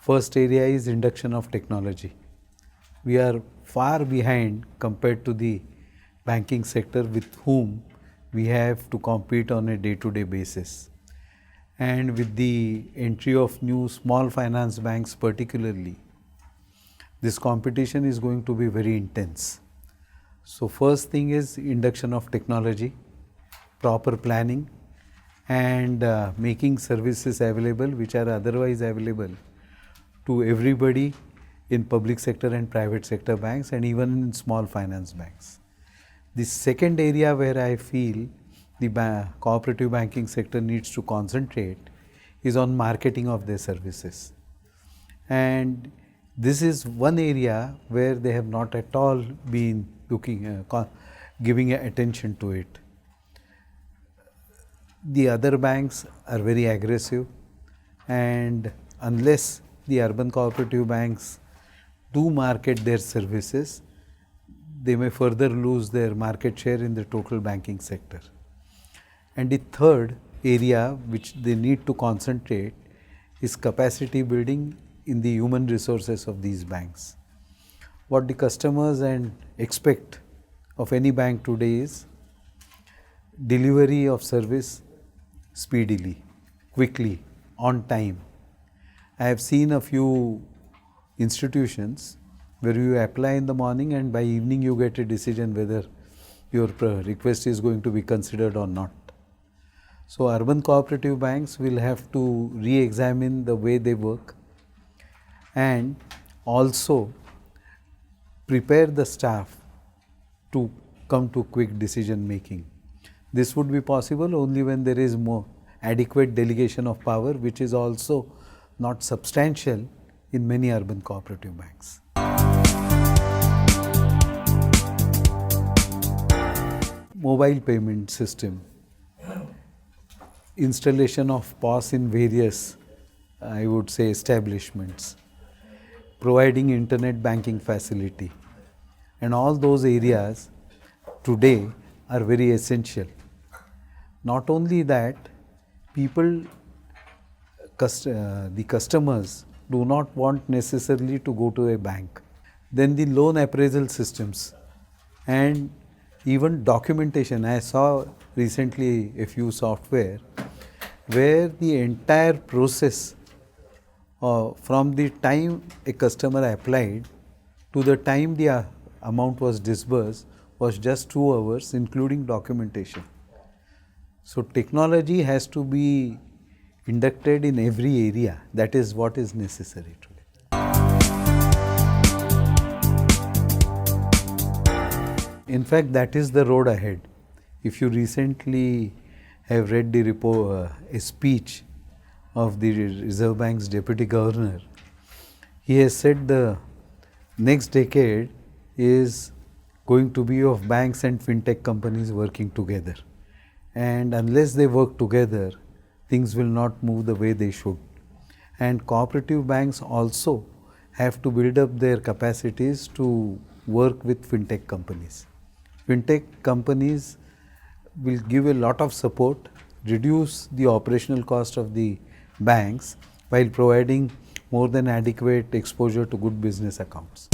First area is induction of technology. We are far behind compared to the banking sector with whom we have to compete on a day-to-day basis. And with the entry of new small finance banks particularly, this competition is going to be very intense. So first thing is induction of technology, proper planning, and making services available which are otherwise available to everybody in public sector and private sector banks and even in small finance banks. The second area where I feel the cooperative banking sector needs to concentrate is on marketing of their services. And this is one area where they have not at all been looking, giving attention to it. The other banks are very aggressive, and unless the urban cooperative banks do market their services, they may further lose their market share in the total banking sector. And the third area which they need to concentrate is capacity building in the human resources of these banks. What the customers expect of any bank today is delivery of service speedily, quickly, on time. I have seen a few institutions where you apply in the morning and by evening you get a decision whether your request is going to be considered or not. So urban cooperative banks will have to re-examine the way they work and also prepare the staff to come to quick decision making. This would be possible only when there is more adequate delegation of power, which is also not substantial in many urban cooperative banks. Mobile payment system, installation of POS in various, I would say, establishments, providing internet banking facility, and all those areas today are very essential. Not only that, the customers do not want necessarily to go to a bank. Then the loan appraisal systems and even documentation. I saw recently a few software where the entire process from the time a customer applied to the time the amount was disbursed was just 2 hours, including documentation. So technology has to be inducted in every area. That is what is necessary today. In fact, that is the road ahead. If you recently have read the a speech of the Reserve Bank's Deputy Governor, he has said the next decade is going to be of banks and fintech companies working together. And unless they work together, things will not move the way they should. And cooperative banks also have to build up their capacities to work with fintech companies. Fintech companies will give a lot of support, reduce the operational cost of the banks while providing more than adequate exposure to good business accounts.